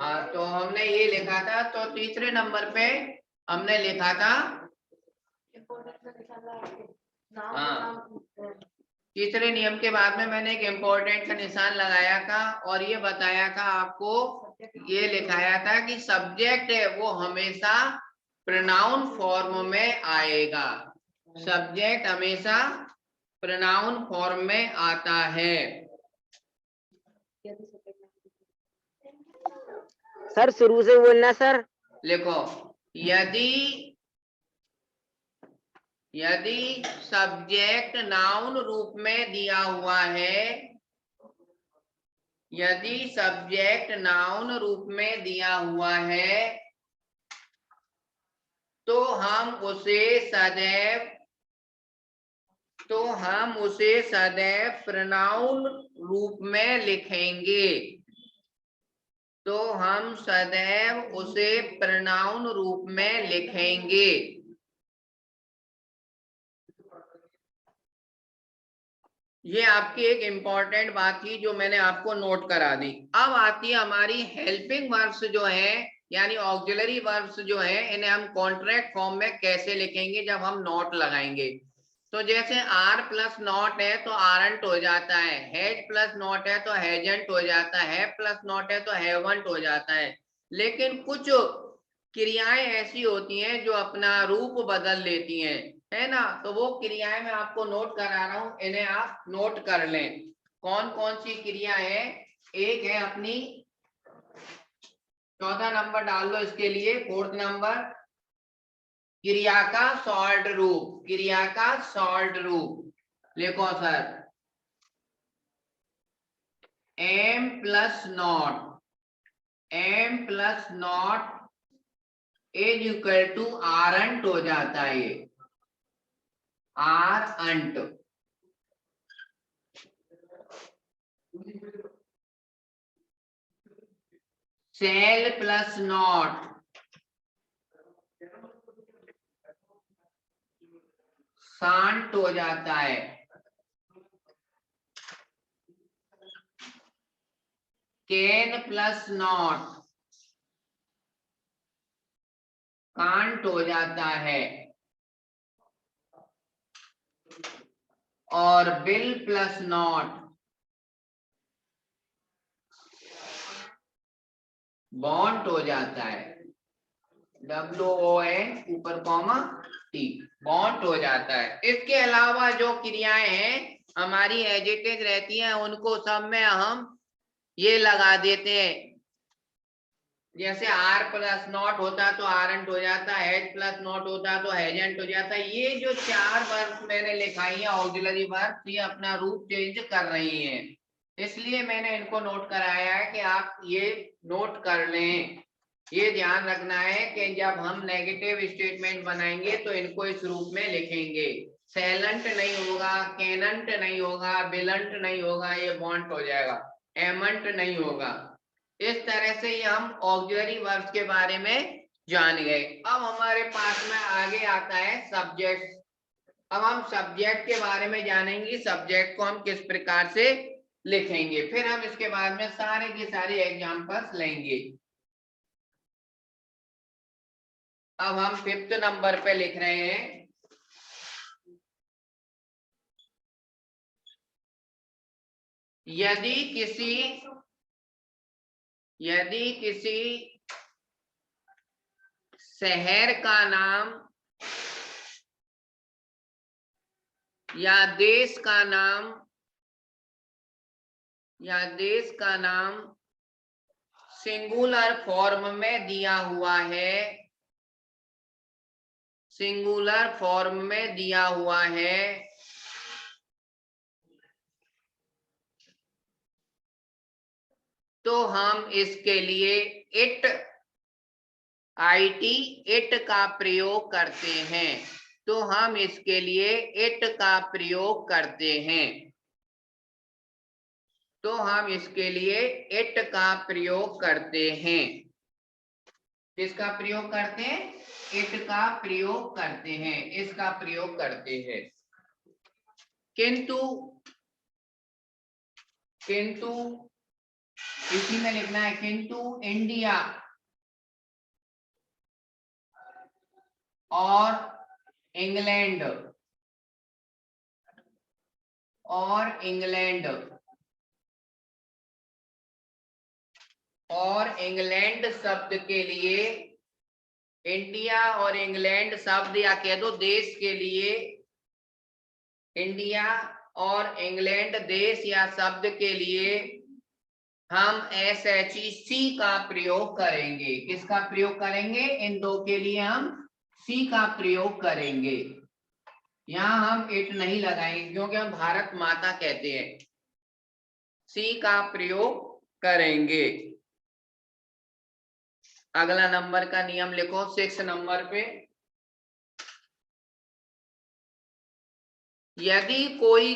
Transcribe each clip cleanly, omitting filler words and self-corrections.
हाँ, तो हमने ये लिखा था, तो तीसरे नंबर पे हमने लिखा था, हाँ, तीसरे नियम के बाद में मैंने एक इम्पोर्टेंट का निशान लगाया था और ये बताया था आपको, ये लिखाया था कि सब्जेक्ट है वो हमेशा प्रोनाउन फॉर्म में आएगा, सब्जेक्ट हमेशा प्रोनाउन फॉर्म में आता है। सर शुरू से बोलना सर। लिखो, यदि सब्जेक्ट नाउन रूप में दिया हुआ है, यदि सब्जेक्ट नाउन रूप में दिया हुआ है तो हम उसे सदैव प्रोनाउन रूप में लिखेंगे, तो हम सदैव उसे प्रोनाउन रूप में लिखेंगे। ये आपकी एक इम्पॉर्टेंट बात थी जो मैंने आपको नोट करा दी। अब आती है हमारी हेल्पिंग वर्ब्स जो है, यानी ऑक्सिलरी वर्ब्स जो है, इन्हें हम कॉन्ट्रैक्ट फॉर्म में कैसे लिखेंगे जब हम नॉट लगाएंगे। तो जैसे आर प्लस नॉट है तो आरंट हो जाता है, हैज प्लस नॉट है तो हैजंट हो जाता है, प्लस नॉट है तो हैवंट हो जाता है। लेकिन कुछ क्रियाएं ऐसी होती हैं जो अपना रूप बदल लेती हैं, है ना, तो वो क्रियाएं मैं आपको नोट करा रहा हूं, इन्हें आप नोट कर लें। कौन कौन सी क्रिया है? एक है अपनी, चौथा नंबर डाल लो इसके लिए, फोर्थ नंबर, क्रिया का सॉल्ट रूप, क्रिया का सॉल्ट रूप। लिखो sir, am plus not is equal to aren't हो जाता है, ये aren't. Shall plus not shan't हो जाता है। कैन प्लस नॉट कांट हो जाता है। और बिल प्लस नॉट बॉन्ट हो जाता है, WON ऊपर कॉमा T, बॉन्ट हो जाता है। इसके अलावा जो क्रियाएं हैं हमारी एडजेक्टिव रहती हैं, उनको सब में हम ये लगा देते हैं, जैसे आर प्लस नॉट होता तो आरंट हो जाता, हैज प्लस नॉट होता तो हैजेंट हो जाता। ये जो चार वर्ब मैंने लिखाई है ऑक्सिलरी वर्ब, ये अपना रूप चेंज कर रही हैं, इसलिए मैंने इनको नोट कराया है कि आप ये नोट कर लें। ये ध्यान रखना है कि जब हम नेगेटिव स्टेटमेंट बनाएंगे तो इनको इस रूप में लिखेंगे, सेलेंट नहीं होगा, कैनंट नहीं होगा, बिलंट नहीं होगा, ये बॉन्ट हो जाएगा, एमंट नहीं होगा। इस तरह से ये हम ऑक्सिलरी वर्ब्स के बारे में जान गए। अब हमारे पास में आगे आता है सब्जेक्ट। अब हम सब्जेक्ट के बारे में जानेंगे, सब्जेक्ट को हम किस प्रकार से लिखेंगे, फिर हम इसके बाद में सारे के सारे एग्जांपल्स लेंगे। अब हम 5th नंबर पे लिख रहे हैं, यदि किसी शहर का नाम या देश का नाम सिंगुलर फॉर्म में दिया हुआ है, सिंगुलर फॉर्म में दिया हुआ है, तो हम इसके लिए इट का प्रयोग करते हैं, तो हम इसके लिए इट का प्रयोग करते हैं, तो हम इसके लिए इट का प्रयोग करते हैं। किसका प्रयोग करते हैं? इट का प्रयोग करते हैं, इसका प्रयोग करते हैं। किंतु इसी में लिखना है किंतु इंडिया और इंग्लैंड शब्द के लिए, इंडिया और इंग्लैंड शब्द या कह दो देश के लिए, इंडिया और इंग्लैंड देश या शब्द के लिए हम SHC का प्रयोग करेंगे। किसका प्रयोग करेंगे? इन दो के लिए हम C का प्रयोग करेंगे। यहां हम इट नहीं लगाएंगे क्योंकि हम भारत माता कहते हैं। C का प्रयोग करेंगे। अगला नंबर का नियम लिखो 6 नंबर पे। यदि कोई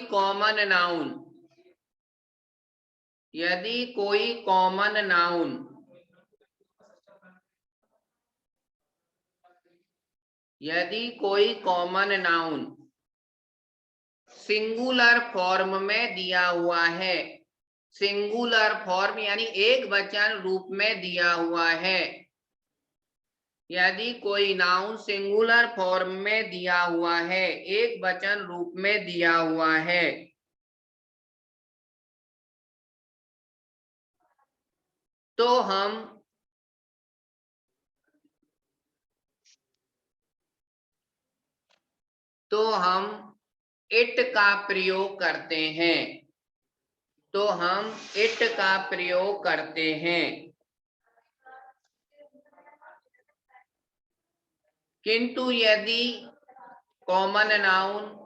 कॉमन नाउन सिंगुलर फॉर्म में दिया हुआ है, सिंगुलर फॉर्म यानी एक वचन रूप में दिया हुआ है। यदि कोई नाउन सिंगुलर फॉर्म में दिया हुआ है, एक वचन रूप में दिया हुआ है, तो हम इट का प्रयोग करते हैं। किंतु यदि कॉमन नाउन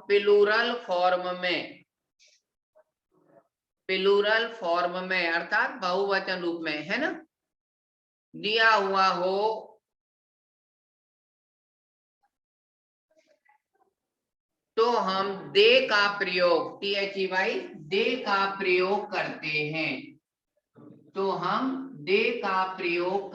प्लूरल फॉर्म में, प्लूरल फॉर्म में अर्थात बहुवचन रूप में, है ना, दिया हुआ हो, तो हम दे का प्रयोग THEY दे का प्रयोग करते हैं। तो हम दे का प्रयोग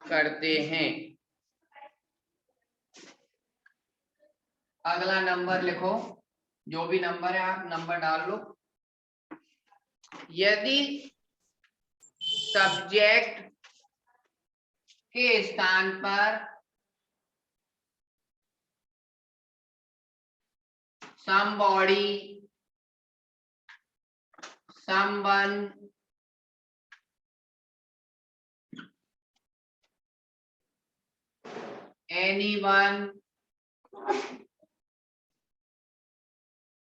करते हैं। अगला नंबर लिखो, जो भी नंबर है आप नंबर डाल लो। यदि सब्जेक्ट के स्थान पर somebody, someone, anyone,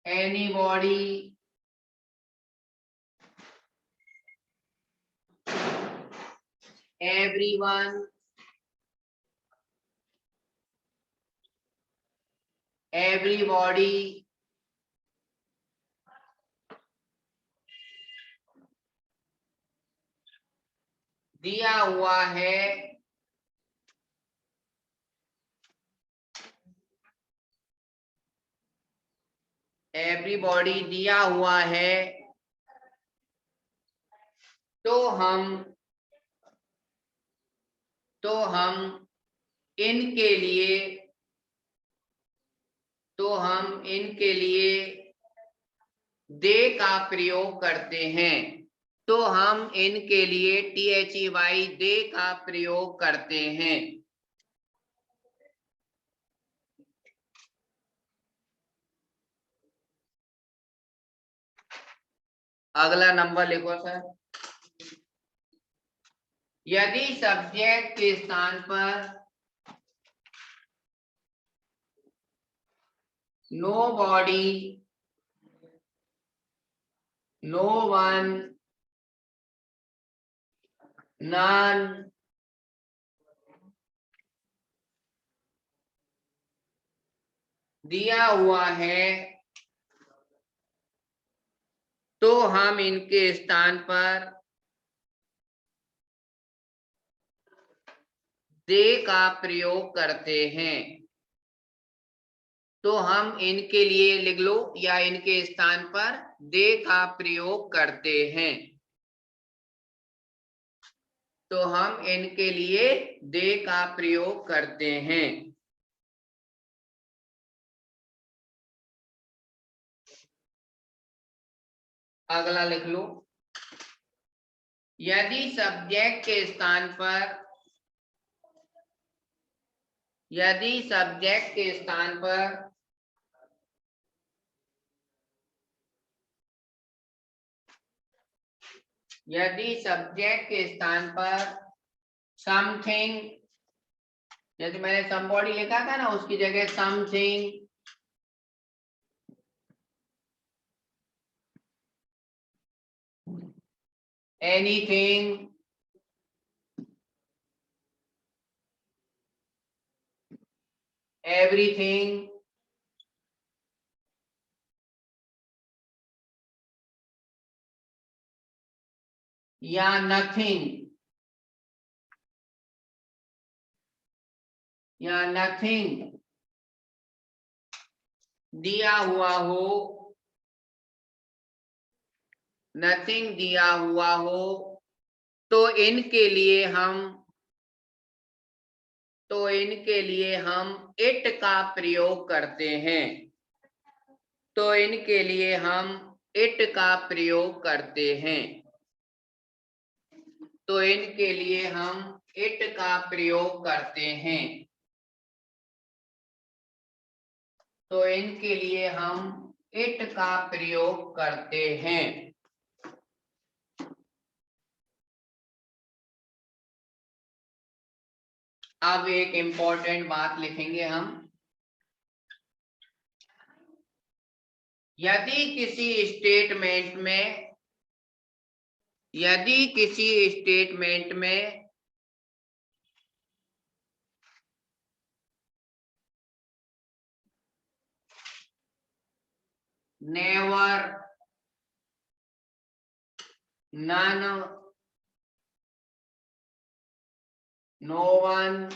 anybody, everyone, everybody, दिया हुआ है, everybody दिया हुआ है, तो हम इनके लिए दे का प्रयोग करते हैं। THEY दे का प्रयोग करते हैं। अगला नंबर लिखो सर। यदि सब्जेक्ट के स्थान पर nobody, no one, none, दिया हुआ है, तो हम इनके स्थान पर दे का प्रयोग करते हैं। तो हम इनके लिए लिख लो या इनके स्थान पर दे का प्रयोग करते हैं। तो हम इनके लिए दे का प्रयोग करते हैं। अगला लिख लो, यदि सब्जेक्ट के स्थान पर समथिंग, जैसे मैंने समबॉडी लिखा था ना, उसकी जगह समथिंग, एनीथिंग, एवरीथिंग, या नथिंग दिया हुआ हो, नथिंग दिया हुआ हो, तो इनके लिए हम इट का प्रयोग करते हैं। तो इनके लिए हम इट का प्रयोग करते हैं। तो इनके लिए हम इट का प्रयोग करते हैं। तो इनके लिए हम इट का प्रयोग करते हैं। अब एक इंपॉर्टेंट बात लिखेंगे हम, यदि किसी स्टेटमेंट में never, none, no one,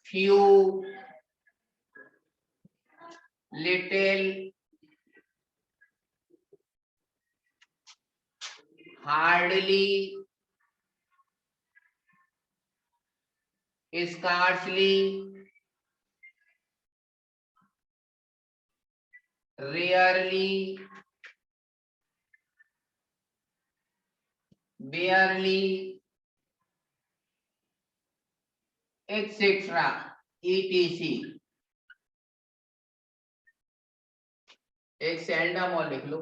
few, little, hardly, scarcely, rarely, barely, etcetera, etc। एक सेल्डम और लिख लो,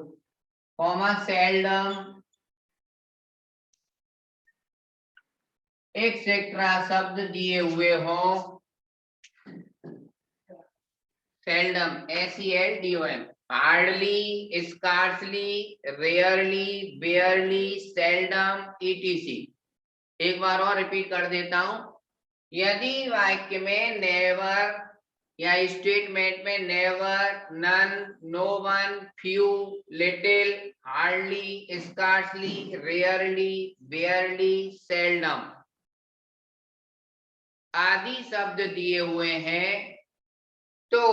कॉमा सेल्डम, एक्सेट्रा शब्द दिए हुए हो, seldom, SELDOM, hardly, scarcely, rarely, barely, seldom, etc। एक बार और रिपीट कर देता हूं, यदि वाक्य में नेवर या स्टेटमेंट में never, none, no one, few, little, hardly, scarcely, rarely, barely, seldom आदि शब्द दिए हुए हैं, तो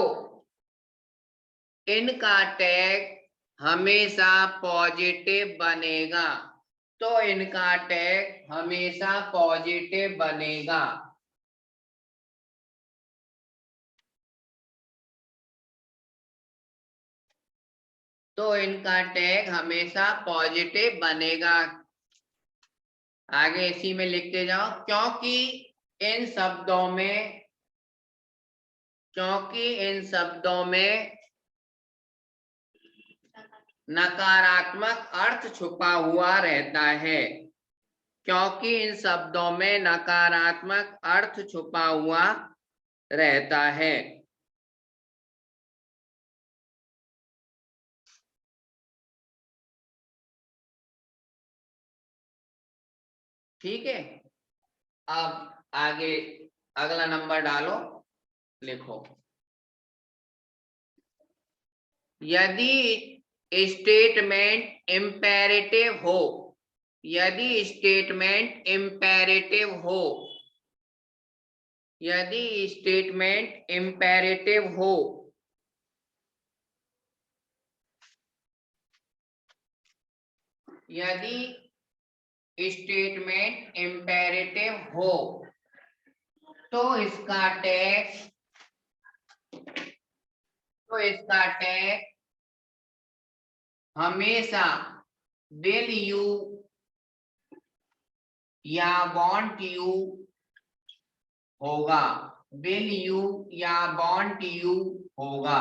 इनका टैग हमेशा पॉजिटिव बनेगा। तो इनका टैग हमेशा पॉजिटिव बनेगा। तो इनका टैग हमेशा पॉजिटिव बनेगा। आगे इसी में लिखते जाओ, क्योंकि इन शब्दों में नकारात्मक अर्थ छुपा हुआ रहता है। क्योंकि इन शब्दों में नकारात्मक अर्थ छुपा हुआ रहता है। ठीक है, अब आगे अगला नंबर डालो, लिखो, यदि स्टेटमेंट इंपेरेटिव हो, यदि स्टेटमेंट इम्पेरेटिव हो, यदि स्टेटमेंट इम्पेरेटिव हो तो इसका टैग हमेशा विल यू या वांट यू होगा, विल यू या वांट यू होगा,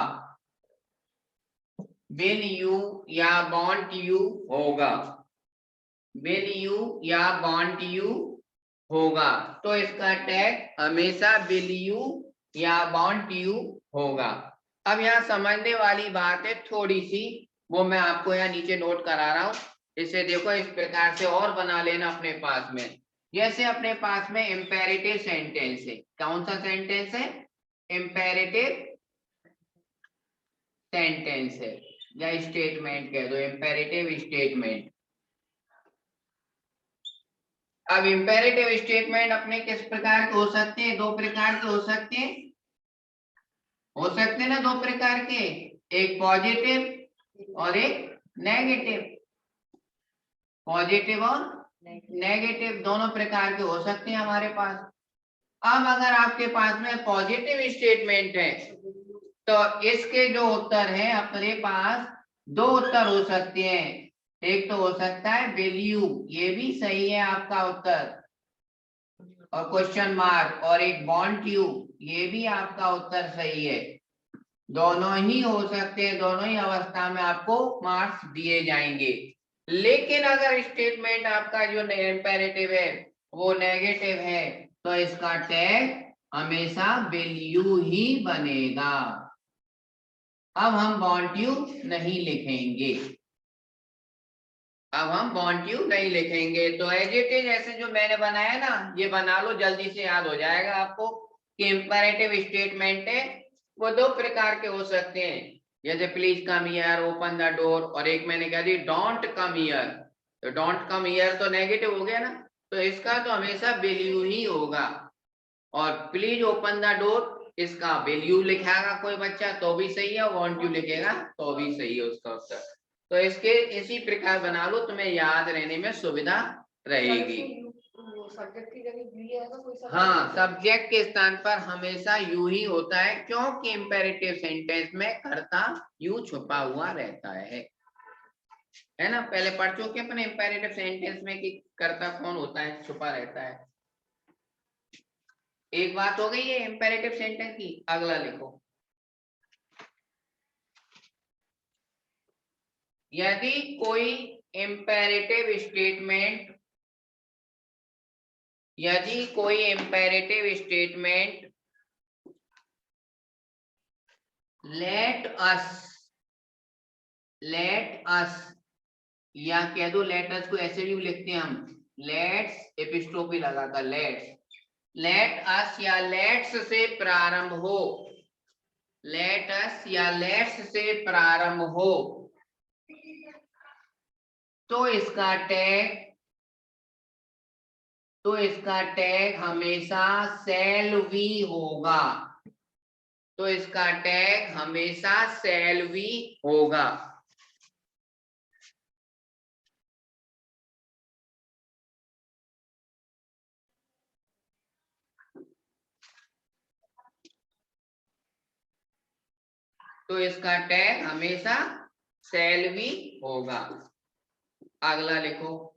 विल यू या वांट यू होगा, विल यू या वांट यू होगा। तो इसका टैग हमेशा विल यू या वांट यू होगा। अब यहाँ समझने वाली बात है थोड़ी सी, वो मैं आपको यहाँ नीचे नोट करा रहा हूं। इसे देखो इस प्रकार से और बना लेना अपने पास में। जैसे अपने पास में इम्पेरेटिव सेंटेंस है, कौन सा सेंटेंस है? इम्पेरेटिव सेंटेंस है या स्टेटमेंट कह दो, इम्पेरेटिव स्टेटमेंट। अब इम्पेरेटिव स्टेटमेंट अपने किस प्रकार के हो सकते हैं? दो प्रकार के हो सकते हैं, ना दो प्रकार के, एक पॉजिटिव और एक नेगेटिव। पॉजिटिव और नेगेटिव दोनों प्रकार के हो सकते हैं हमारे पास। अब अगर आपके पास में पॉजिटिव स्टेटमेंट है तो इसके जो उत्तर है अपने पास दो उत्तर हो सकते हैं। एक तो हो सकता है वैल्यू, ये भी सही है आपका उत्तर, और क्वेश्चन मार्क, और एक वांट यू, ये भी आपका उत्तर सही है। दोनों ही हो सकते हैं, दोनों ही अवस्था में आपको मार्क्स दिए जाएंगे। लेकिन अगर स्टेटमेंट आपका जो इम्पेरेटिव है वो नेगेटिव है तो इसका टैग हमेशा वैल्यू ही बनेगा। अब हम वांट यू नहीं लिखेंगे, अब हम वांट यू नहीं लिखेंगे। तो एज इट इज ऐसे जो मैंने बनाया ना, ये बना लो, जल्दी से याद हो जाएगा आपको कि इम्पेरेटिव स्टेटमेंट है वो दो प्रकार के हो सकते हैं, जैसे please come here, open the door, और एक मैंने कह दी डोंट कम हियर। तो डोंट कम हियर तो नेगेटिव हो गया ना, तो इसका तो हमेशा वैल्यू ही होगा। और प्लीज ओपन द डोर, इसका वैल्यू लिखाएगा कोई बच्चा तो भी सही है, वांट यू लिखेगा तो भी सही है उसका उत्तर। तो इसके इसी प्रकार बना लो, तुम्हें याद रहने में सुविधा रहेगी। सब्जेक्ट की जगह भी है तो कोई हाँ, सब्जेक्ट के स्थान पर हमेशा यू ही होता है, क्योंकि इम्पेरेटिव सेंटेंस में कर्ता यू छुपा हुआ रहता है ना। पहले पढ़ चुके अपने इम्पेरेटिव सेंटेंस में कि कर्ता कौन होता है, छुपा रहता है। एक बात हो गई है इम्पेरेटिव सेंटेंस की। अगला लिखो, यदि कोई इम्पेरेटिव स्टेटमेंट, यदि कोई इम्पेरेटिव स्टेटमेंट लेट अस या कह दो लेट अस को ऐसे भी लिखते हैं हम, लेट्स एपिस्ट्रोफी लगाकर लेट अस या लेट्स से प्रारंभ हो, लेट अस या लेट्स से प्रारंभ हो, तो इसका टैग हमेशा शैल वी होगा, तो इसका टैग हमेशा शैल वी होगा। तो इसका टैग हमेशा शैल वी होगा। अगला लिखो,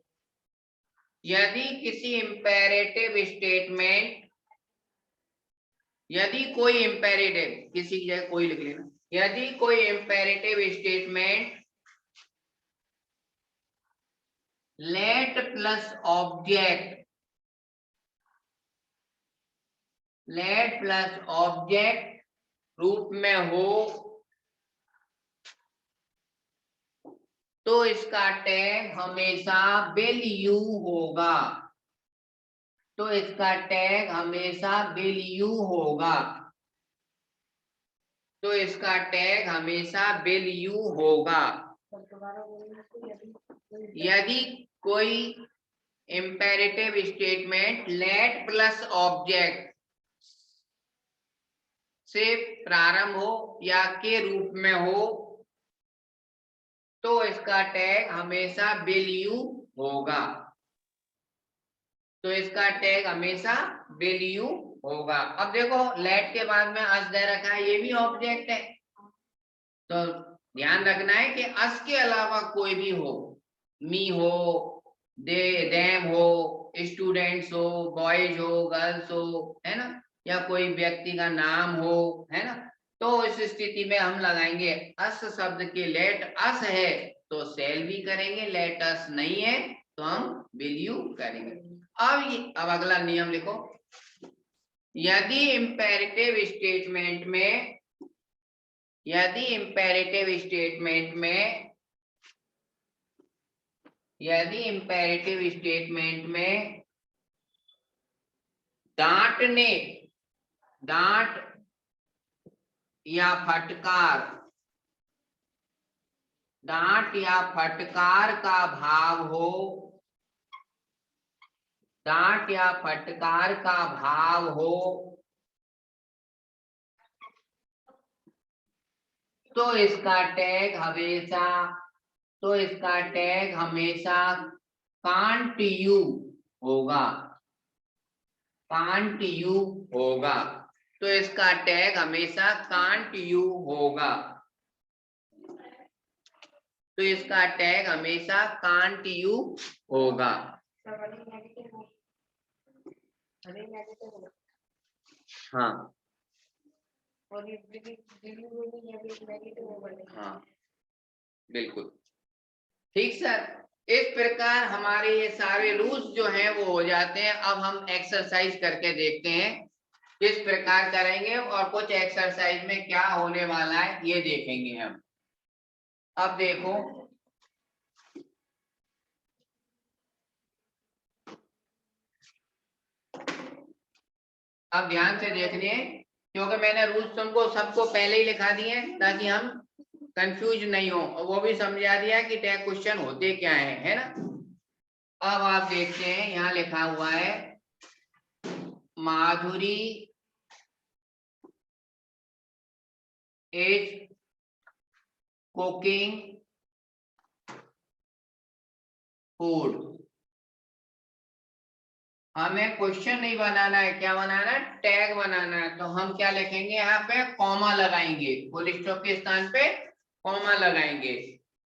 यदि किसी इम्पेरेटिव स्टेटमेंट, यदि कोई इम्पेरेटिव, किसी की जगह कोई लिख लेना, यदि कोई imperative statement late plus object रूप में हो तो इसका टैग हमेशा विल यू होगा, तो इसका टैग हमेशा विल यू होगा, तो इसका टैग हमेशा विल यू होगा। यदि कोई imperative statement late plus object से प्रारंभ हो या के रूप में हो तो इसका टैग हमेशा विल यू होगा। तो इसका टैग हमेशा विल यू होगा। अब देखो लेट के बाद में अस दे रखा है, ये भी ऑब्जेक्ट है, तो ध्यान रखना है कि अस के अलावा कोई भी हो, मी हो, दे, देम हो, स्टूडेंट्स हो, बॉयज हो, गर्ल्स हो, है ना, या कोई व्यक्ति का नाम हो, है ना, तो इस स्थिति में हम लगाएंगे अस शब्द के लेट अस है तो सेल भी करेंगे, लेट अस नहीं है तो हम विल यू करेंगे। अब अगला नियम लिखो, यदि इंपेरेटिव स्टेटमेंट में, यदि इंपेरेटिव स्टेटमेंट में, यदि इंपेरेटिव स्टेटमेंट में डांटने, डांट या फटकार, डांट या फटकार का भाव हो, डांट या फटकार का भाव हो तो इसका टैग हमेशा, तो इसका टैग हमेशा कांट यू होगा, कांट यू होगा। तो इसका टैग हमेशा कांट यू होगा, तो इसका टैग हमेशा कांट यू होगा। हाँ हाँ बिल्कुल ठीक सर। इस प्रकार हमारे ये सारे रूल्स जो हैं वो हो जाते हैं। अब हम एक्सरसाइज करके देखते हैं किस प्रकार करेंगे और कुछ एक्सरसाइज में क्या होने वाला है ये देखेंगे हम। अब देखो अब ध्यान से देखिए, क्योंकि मैंने रूल्स तुमको सबको पहले ही लिखा दिए हैं ताकि हम कंफ्यूज नहीं हो, और वो भी समझा दिया कि टैग क्वेश्चन होते क्या है ना। अब आप देखते हैं यहाँ लिखा हुआ है माधुरी इज कुकिंग फूड। हमें क्वेश्चन नहीं बनाना है, क्या बनाना है, टैग बनाना है। तो हम क्या लिखेंगे, यहाँ पे कॉमा लगाएंगे, फुल स्टॉप के स्थान पे कॉमा लगाएंगे।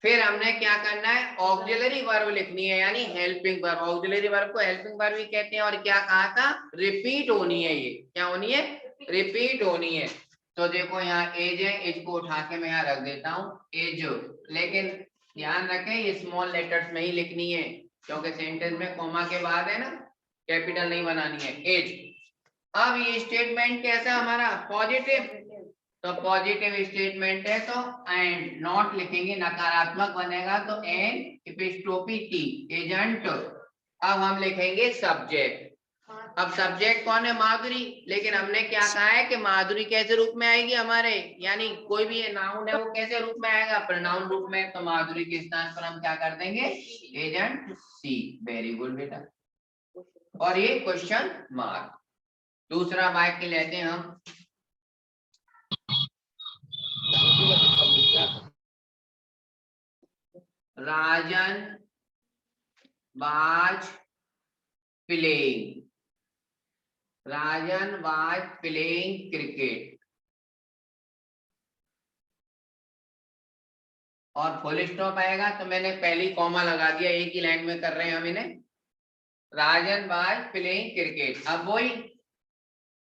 फिर हमने क्या करना है, ऑक्सिलरी वर्ब लिखनी है, यानी हेल्पिंग वर्ब। ऑक्सिलरी वर्ब को हेल्पिंग वर्ब भी कहते हैं। और क्या कहा था, रिपीट होनी है, ये क्या होनी है, रिपीट होनी है। तो देखो यहाँ एज है, एज को उठा के मैं यहाँ रख देता हूँ एज, लेकिन ध्यान रखें ये स्मॉल लेटर्स में ही लिखनी है, क्योंकि सेंटेंस में कॉमा के बाद है ना, कैपिटल नहीं बनानी है, एज। अब ये स्टेटमेंट कैसा हमारा, पॉजिटिव, तो पॉजिटिव स्टेटमेंट है तो एंड, नॉट लिखेंगे, नकारात्मक बनेगा तो एन एपिस्ट्रोफी टी, एजेंट। अब हम लिखेंगे सब्जेक्ट। अब सब्जेक्ट कौन है, माधुरी, लेकिन हमने क्या कहा है कि माधुरी कैसे रूप में आएगी हमारे, यानी कोई भी नाउन है वो कैसे रूप में आएगा, प्रोनाउन रूप में। तो माधुरी के स्थान पर हम क्या कर देंगे, एजेंट सी। वेरी गुड बेटा। और ये क्वेश्चन मार्क। दूसरा वाक्य लेते हैं हम, Rajan was playing, Rajan was playing cricket. और फुल स्टॉप आएगा तो मैंने पहले ही कॉमा लगा दिया, एक ही लाइन में कर रहे हैं हम इन्हें, राजन वाज प्लेइंग क्रिकेट। अब वही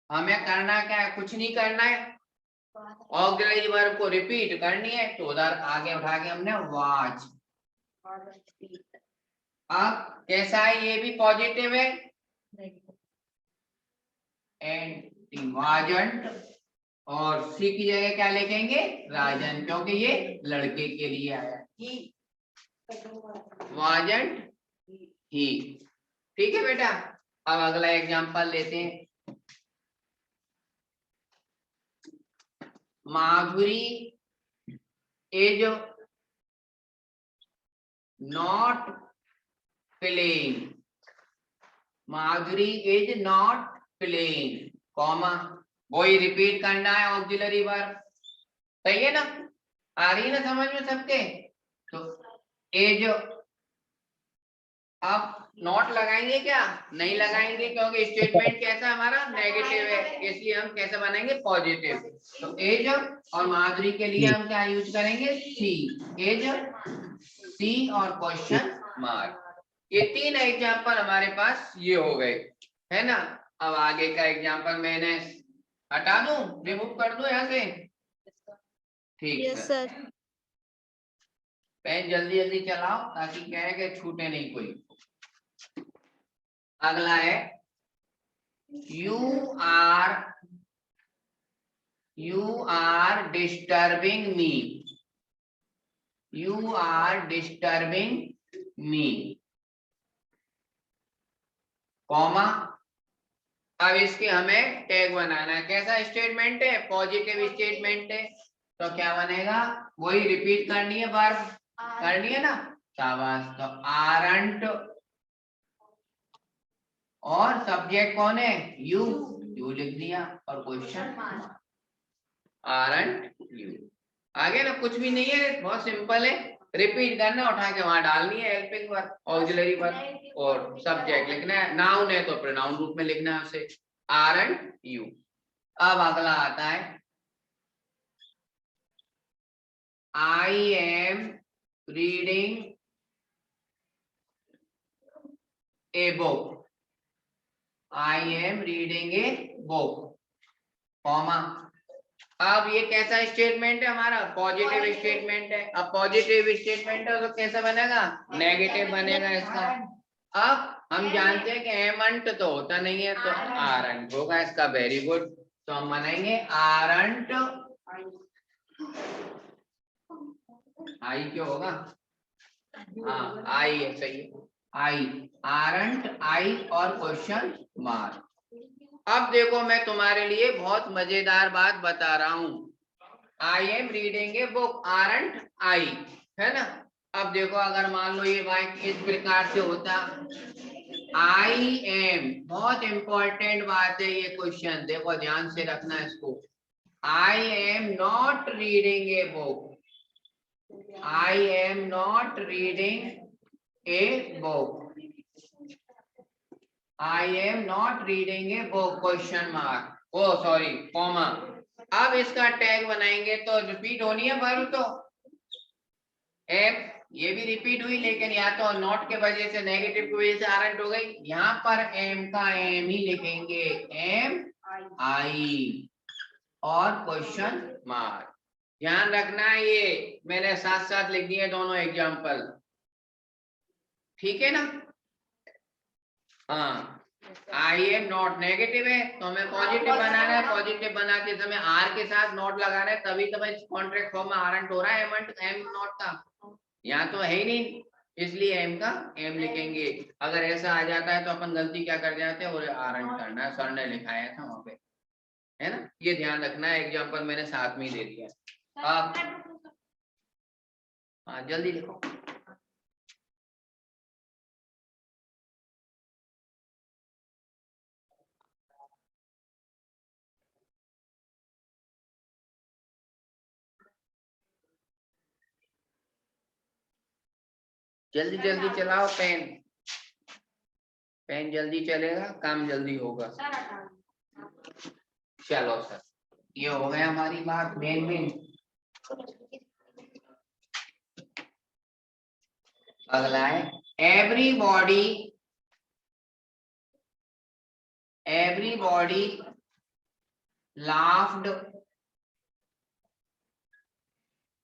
हमें करना क्या है, कुछ नहीं करना है, ऑक्सिलरी वर्ब को रिपीट करनी है, तो उधर आगे उठा के हमने वाज। अब कैसा है, ये भी पॉजिटिव है, एंड वाजंट, और सी की जगह क्या लिखेंगे, राजन, क्योंकि ये लड़के के लिए आया, वाजंट ही। ठीक है बेटा। अब अगला एग्जांपल लेते हैं, Madhuri is not playing, Madhuri is not playing, comma, वही रिपीट करना है ऑक्सिलरी वर्ब। सही है ना, आ रही है ना समझ में सबके। तो एज, अब नॉट लगाएंगे क्या, नहीं लगाएंगे क्योंकि स्टेटमेंट कैसा हमारा नेगेटिव है, इसलिए हम कैसे बनाएंगे पॉजिटिव। तो एज और माधुरी के लिए हम क्या यूज करेंगे, सी, एज सी और क्वेश्चन मार्क। ये 3 एग्जाम्पल हमारे पास ये हो गए, है ना। अब आगे का एग्जाम्पल मैंने हटा दूं, रिमूव कर दूं यहाँ से, ठीक है सर। पेन जल्दी जल्दी चलाओ ताकि क्या है कि छूटे नहीं कोई। अगला है you are disturbing me, you are disturbing me, comma. अब इसके हमें टैग बनाना है, कैसा स्टेटमेंट है, पॉजिटिव स्टेटमेंट है, तो क्या बनेगा, वही रिपीट करनी है, वर्ब करनी है ना, शाबाश। तो आरंट और सब्जेक्ट कौन है, यू, यू लिख दिया और क्वेश्चन आरंट यू। आगे ना कुछ भी नहीं है, बहुत सिंपल है, रिपीट करना, उठा के वहां डालनी है हेल्पिंग वर्ब, ऑक्सिलरी वर्ब और सब्जेक्ट लिखना है, नाउन है तो प्रोनाउन रूप में लिखना है उसे, आरंट यू। अब अगला आता है आई am reading a book, I am reading a book, comma. अब ये कैसा स्टेटमेंट है हमारा, पॉजिटिव स्टेटमेंट है। अब पॉजिटिव स्टेटमेंट है तो कैसा बनेगा, नेगेटिव बनेगा इसका। अब हम जानते हैं कि एमंट तो होता नहीं है, तो आरंट होगा इसका, वेरी गुड। तो हम बनाएंगे आरंट, आई क्यों होगा, हाँ आई है, सही है, आई, आरंट आई और क्वेश्चन मार्क। अब देखो मैं तुम्हारे लिए बहुत मजेदार बात बता रहा हूं, I am reading a book, aren't I, है ना। अब देखो अगर मान लो ये वाक्य इस प्रकार से होता, आई एम, बहुत इंपॉर्टेंट बात है ये क्वेश्चन, देखो ध्यान से रखना इसको, I am not reading a book, I am not reading a book, I am not reading a book, question mark, oh sorry comma. अब इसका टैग बनाएंगे तो रिपीट होनी है वर्ब, तो एम ये भी रिपीट हुई, लेकिन या तो नॉट के वजह से, नेगेटिव की वजह से आरंट हो गई, यहाँ पर एम का एम ही लिखेंगे, एम आई और क्वेश्चन मार्क। ध्यान रखना ये मैंने साथ साथ लिख दिए दोनों एग्जाम्पल, ठीक है ना। हाँ, आई एम नॉट नेगेटिव है तो हमें पॉजिटिव बनाना है, पॉजिटिव बनाते समय आर के साथ नॉट लगाना है, तभी तो भाई कॉन्ट्रैक्ट फॉर्म में आरंट हो रहा है, एम नॉट का, यहाँ तो है ही नहीं, इसलिए एम का एम लिखेंगे। अगर ऐसा आ जाता है तो अपन गलती क्या कर जाते हैं, वो आरंट करना है, सर ने लिखाया था वहां पे, है ना, ये ध्यान रखना है। एग्जाम्पल मैंने साथ में ही दे दिया। अब हाँ जल्दी लिखो, जल्दी जल्दी चलाओ, पेन पेन जल्दी चलेगा, काम जल्दी होगा। चलो सर, ये हो गया हमारी बात मेन। अगला है everybody laughed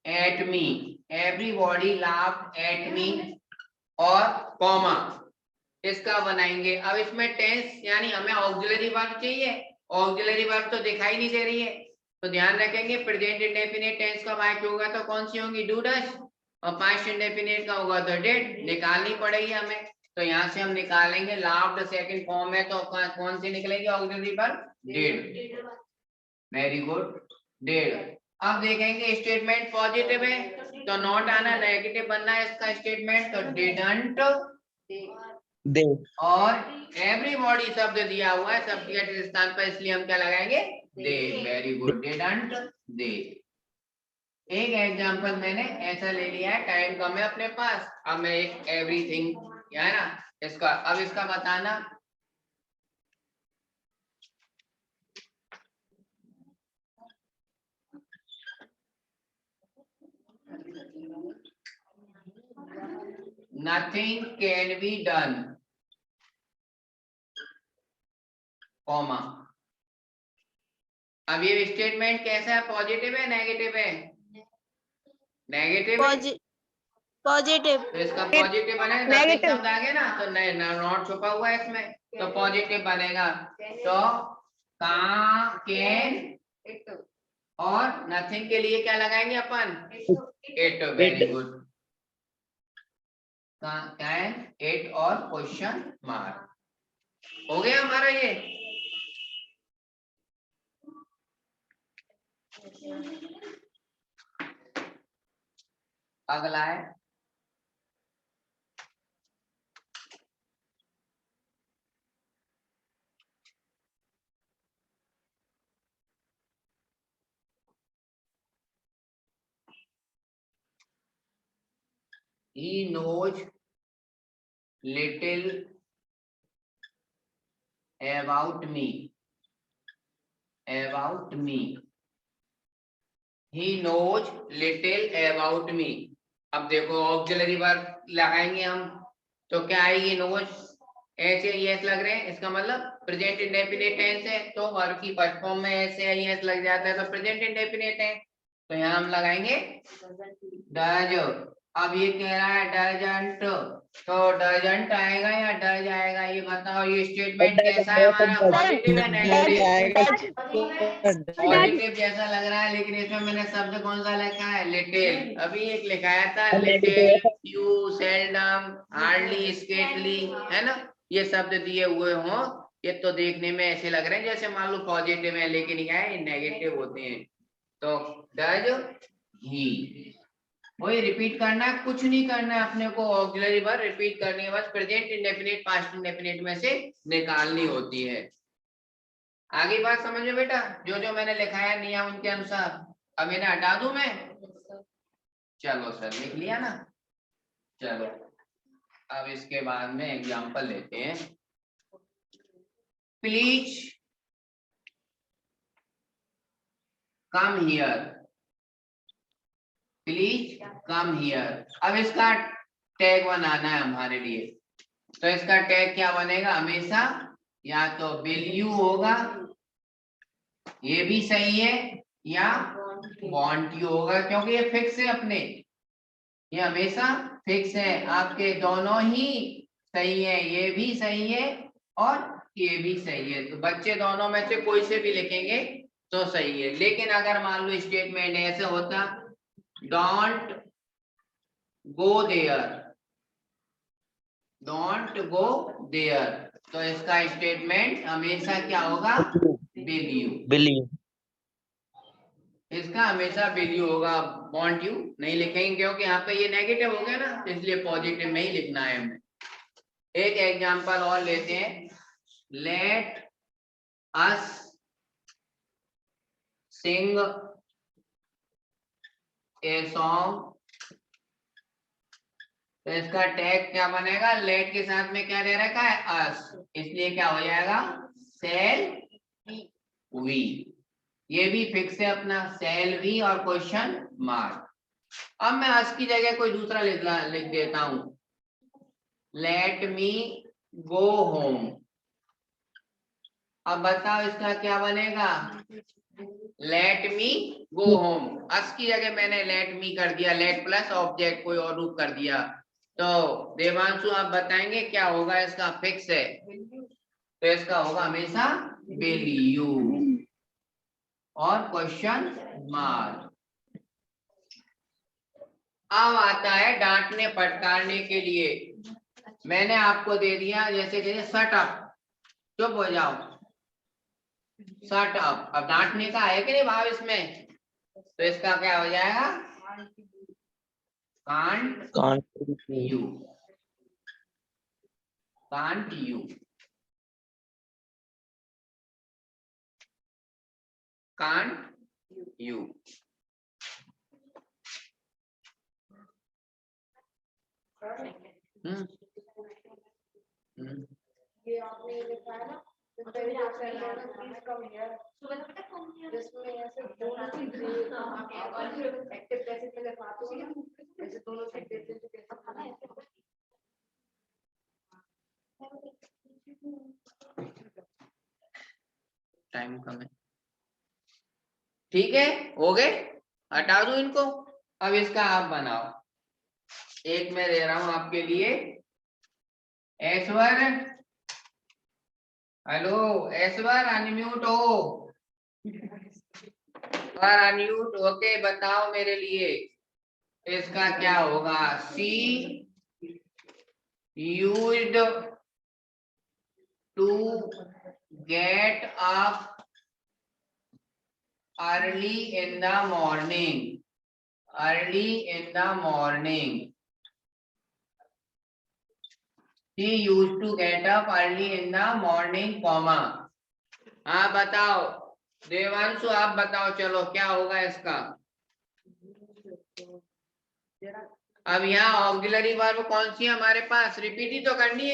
at me, everybody laughed at me और कॉमा, इसका बनाएंगे। अब इसमें टेंस यानी हमें ऑक्सिलरी वर्ब चाहिए, ऑक्सिलरी वर्ब तो दिखाई नहीं दे रही है, तो ध्यान रखेंगे प्रेजेंट इंडेफिनिट टेंस का वाक्य होगा तो कौन सी होंगी, डू डज, और पास्ट इंडेफिनिट का होगा तो डिड, निकालनी पड़ेगी हमें। तो यहाँ से हम निकालेंगे, लाफ्ड सेकंड फॉर्म है तो कौन सी निकलेगी auxiliary verb, did, very good, did. अब देखेंगे स्टेटमेंट पॉजिटिव है तो नॉट आना, नेगेटिव बनना है इसका स्टेटमेंट, तो डिडंट, और एवरीबॉडी शब्द दिया हुआ है सब्जेक्ट के स्थान पर, इसलिए हम क्या लगाएंगे, दे, वेरी गुड, डिडंट दे। एक एग्जांपल मैंने ऐसा ले लिया है, टाइम कम है अपने पास, अब मैं एक एवरीथिंग है ना इसका, अब इसका बताना। Nothing can be done, comma. अब ये स्टेटमेंट कैसा है, पॉजिटिव है नेगेटिव है? नेगेटिव है। पॉजिटिव। तो इसका पॉजिटिव बनेगा, नथिंग शब्द आ गया ना, तो नॉट छुपा हुआ है इसमें, तो पॉजिटिव बनेगा। तो का, कैन और नथिंग के लिए क्या लगाएंगे अपन? It, very good. Can, it और क्वेश्चन मार्क, हो गया हमारा ये। अगला है he knows little about me, about me, he knows little about me। अब देखो ऑक्सिलरी वर्ब लगाएंगे हम, तो क्या आएगी? नोज, ऐसे यस लग रहे हैं, इसका मतलब प्रेजेंट इंडेफिनिट टेंस है, तो वर्ब की फर्स्ट फॉर्म में ऐसे यस लग जाता है तो प्रेजेंट इंडेफिनिट है, तो यहाँ हम लगाएंगे डज। अब ये कह रहा है डजंट, तो डजंट आएगा या डज आएगा, ये बताओ। ये स्टेटमेंट कैसा है हमारा, पॉजिटिव है नेगेटिव? पॉजिटिव जैसा लग रहा है, लेकिन इसमें मैंने शब्द कौन सा लिखा है? लिटिल। अभी एक लिखाया था लिटिल, फ्यू, सेल्डम, हार्डली, स्केटली, है ना, ये शब्द दिए हुए हों, ये तो देखने में ऐसे लग रहे हैं जैसे मान लो पॉजिटिव है, लेकिन क्या है, नेगेटिव होते हैं। तो डज ही, वही रिपीट करना है, कुछ नहीं करना है अपने को, ऑक्सिलरी वर्ब रिपीट करनी है, बस प्रेजेंट इंडेफिनिट पास्ट इंडेफिनिट में से निकालनी होती है। आगे बात समझ में बेटा, जो जो मैंने लिखाया नियम उनके अनुसार, अब इन्हें हटा दूं मैं? चलो सर, लिख लिया ना, चलो अब इसके बाद में एग्जांपल लेते हैं। Please come here, please come here. अब इसका टैग बनाना है हमारे लिए, तो इसका टैग क्या बनेगा? हमेशा या तो विल यू होगा, ये भी सही है, या वांट यू होगा, क्योंकि ये फिक्स है अपने, ये हमेशा फिक्स है, आपके दोनों ही सही है, ये भी सही है और ये भी सही है, तो बच्चे दोनों में से कोई से भी लिखेंगे तो सही है। लेकिन अगर मान लो स्टेटमेंट ऐसे होता, don't go there, don't go there, तो इसका स्टेटमेंट हमेशा क्या होगा? Will you. बिलीव। इसका हमेशा वैल्यू होगा, वांट यू नहीं लिखेंगे, क्योंकि यहाँ पे ये नेगेटिव हो गया ना, इसलिए पॉजिटिव में ही लिखना है हमें। एक एग्जांपल और लेते हैं, let us Singh a song, तो इसका टैग क्या बनेगा? लेट के साथ में क्या दे रखा है? अस, इसलिए क्या हो जाएगा? सेल वी, ये भी फिक्स है अपना, सेल वी और क्वेश्चन मार्क। अब मैं अस की जगह कोई दूसरा लिख देता हूं, लेट मी गो होम। अब बताओ इसका क्या बनेगा? लेट मी गो होम, अस की जगह मैंने लेट मी कर दिया, लेट प्लस ऑब्जेक्ट कोई और रूप कर दिया, तो देवांशु आप बताएंगे क्या होगा? इसका फिक्स है, तो इसका होगा हमेशा विल यू और क्वेश्चन मार्क। अब आता है डांटने फटकारने के लिए, मैंने आपको दे दिया, जैसे जैसे शट अप, चुप हो जाओ, शट अप। अब डांटने का है कि नहीं भाव इसमें, तो इसका क्या हो जाएगा? Can't you, can't you. can't you. हम्म हम्म ये आपने ये लिखा है ना तो पहले जो सेंटेंस है प्लीज कम हियर जिसमें ऐसे दोनों की एक्टिव पैसिव में लिखाते हो ना ऐसे दोनों से पैसिव से कैसे टाइम कम है। ठीक है, हो गए, हटा दो इनको। अब इसका आप बनाओ। एक मैं दे रहा हूं आपके लिए, ऐश्वर, हेलो ऐश्वर, अनम्यूट हो, और अनम्यूट होके बताओ मेरे लिए इसका क्या होगा। She used to get up early in the morning, early in the morning. He used to get up early in the morning, comma. हाँ बताओ देवांशु, आप बताओ, चलो क्या होगा इसका। अब यहाँ ऑक्सिलरी वर्ब कौन सी है हमारे पास, रिपीट ही तो करनी है।